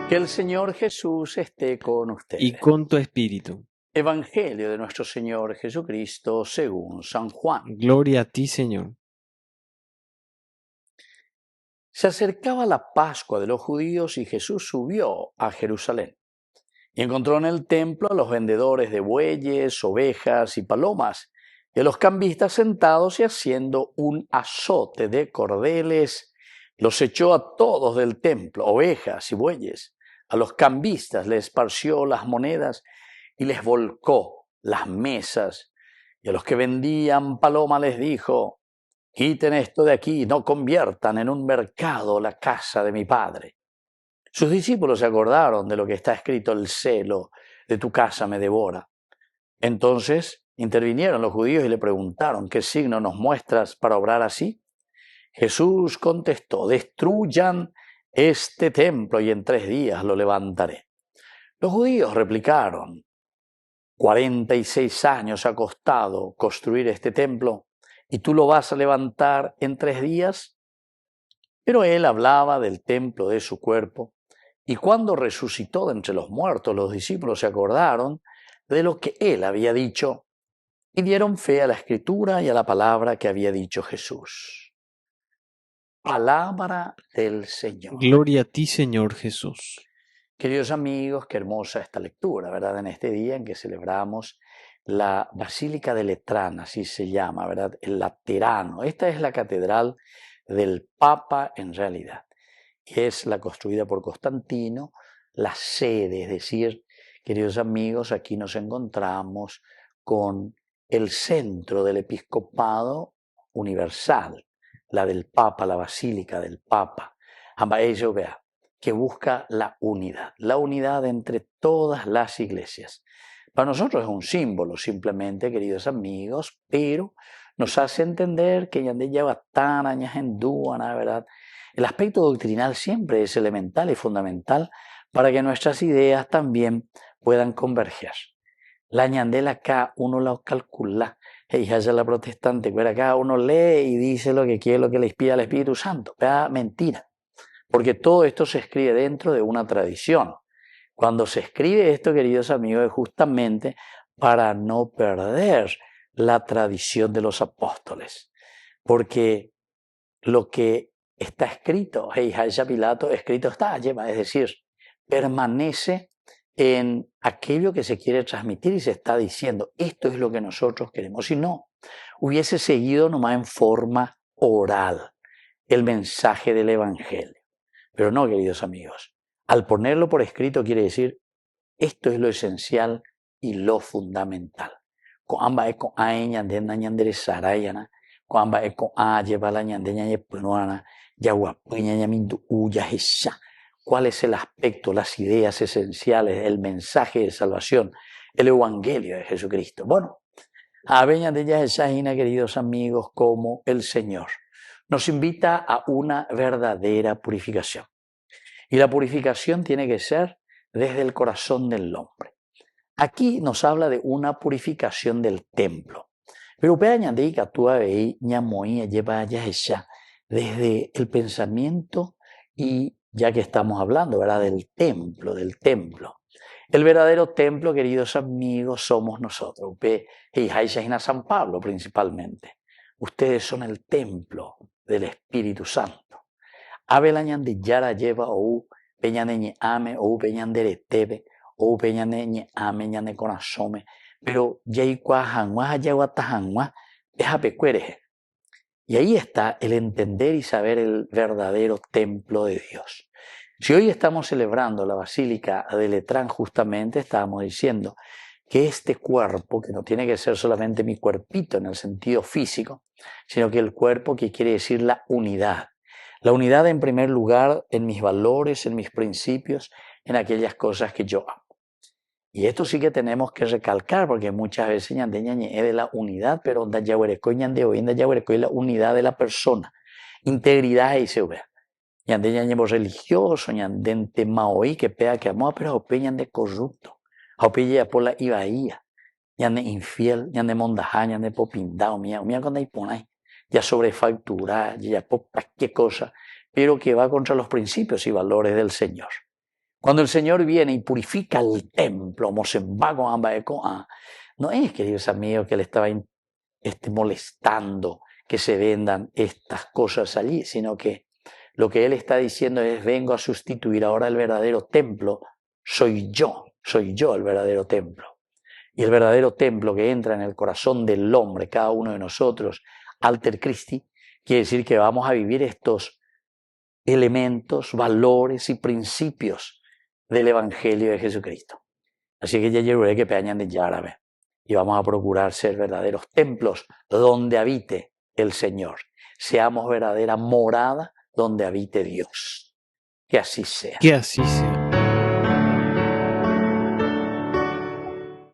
Que el Señor Jesús esté con y ustedes. con tu espíritu. Evangelio de nuestro Señor Jesucristo según San Juan. Gloria a ti, Señor. Se acercaba la Pascua de los judíos y Jesús subió a Jerusalén. Y encontró en el templo a los vendedores de bueyes, ovejas y palomas, y a los cambistas sentados y haciendo un azote de cordeles. Los echó a todos del templo, ovejas y bueyes. A los cambistas les esparció las monedas y les volcó las mesas. Y a los que vendían paloma les dijo: quiten esto de aquí, no conviertan en un mercado la casa de mi Padre. Sus discípulos se acordaron de lo que está escrito: el celo de tu casa me devora. Entonces intervinieron los judíos y le preguntaron: ¿qué signo nos muestras para obrar así? Jesús contestó: destruyan este templo y en 3 días lo levantaré. Los judíos replicaron: 46 años ha costado construir este templo y tú lo vas a levantar en 3 días. Pero él hablaba del templo de su cuerpo. Y cuando resucitó de entre los muertos, los discípulos se acordaron de lo que él había dicho y dieron fe a la Escritura y a la palabra que había dicho Jesús. Palabra del Señor. Gloria a ti, Señor Jesús. Queridos amigos, qué hermosa esta lectura, ¿verdad? En este día en que celebramos la Basílica de Letrán, así se llama, ¿verdad? El Laterano. Esta es la catedral del Papa en realidad. Es la construida por Constantino, la sede, es decir, queridos amigos, aquí nos encontramos con el centro del episcopado universal, la del Papa, la Basílica del Papa, que busca la unidad entre todas las iglesias. Para nosotros es un símbolo simplemente, queridos amigos, pero nos hace entender que yande lleva tan años en duana, ¿verdad? El aspecto doctrinal siempre es elemental y fundamental para que nuestras ideas también puedan converger. La ñandela acá uno la calcula, hija de la protestante, pero acá uno lee y dice lo que quiere, lo que le inspira al Espíritu Santo. Mentira, porque todo esto se escribe dentro de una tradición. Cuando se escribe esto, queridos amigos, es justamente para no perder la tradición de los apóstoles, porque lo que está escrito, Pilato, escrito está, es decir, permanece en aquello que se quiere transmitir y se está diciendo, esto es lo que nosotros queremos. Si no, hubiese seguido nomás en forma oral el mensaje del Evangelio. Pero no, queridos amigos, al ponerlo por escrito quiere decir, esto es lo esencial y lo fundamental. Coamba es con aña de nañandere sarayana, coamba es con lleva la ñandeña y penuana, yaguapuña yamindu uya esa. ¿Cuál es el aspecto, las ideas esenciales, el mensaje de salvación, el evangelio de Jesucristo? Bueno, a veña de ella esa, queridos amigos, como el Señor nos invita a una verdadera purificación. Y la purificación tiene que ser desde el corazón del hombre. Aquí nos habla de una purificación del templo. Pero desde el pensamiento y ya que estamos hablando, ¿verdad? Del templo. El verdadero templo, queridos amigos, somos nosotros. Y San Pablo principalmente. Ustedes son el templo del Espíritu Santo. Abelañan de Yara lleva o peñaneñe ame o peñandere tebe o peñaneñe ame ñane conasome, pero yaikua hanwa yaguata hanwa déjame cuereje. Y ahí está el entender y saber el verdadero templo de Dios. Si hoy estamos celebrando la Basílica de Letrán, justamente estábamos diciendo que este cuerpo, que no tiene que ser solamente mi cuerpito en el sentido físico, sino que el cuerpo que quiere decir la unidad. La unidad en primer lugar en mis valores, en mis principios, en aquellas cosas que yo amo. Y esto sí que tenemos que recalcar, porque muchas veces ñandeñañe es de la unidad, pero onda yahuerecoy ñandeo, onda yahuerecoy la unidad de la persona. Integridad y se vea. Ñandeñañe religioso, ñandente maoí, que pea que amó, pero ope ñande corrupto. Ope ya por la ibaía. Ñande infiel, ñande mondajá, ñande popindao, mía cuando hay ponay. Ya sobrefactura, ya por qué cosa, pero que va contra los principios y valores del Señor. Cuando el Señor viene y purifica el templo, no es, queridos amigos, que le estaba molestando que se vendan estas cosas allí, sino que lo que Él está diciendo es: vengo a sustituir ahora el verdadero templo, soy yo el verdadero templo. Y el verdadero templo que entra en el corazón del hombre, cada uno de nosotros, Alter Christi, quiere decir que vamos a vivir estos elementos, valores y principios del Evangelio de Jesucristo. Así que ya llevaré que peñan de árabe y vamos a procurar ser verdaderos templos donde habite el Señor. Seamos verdadera morada donde habite Dios. Que así sea. Que así sea.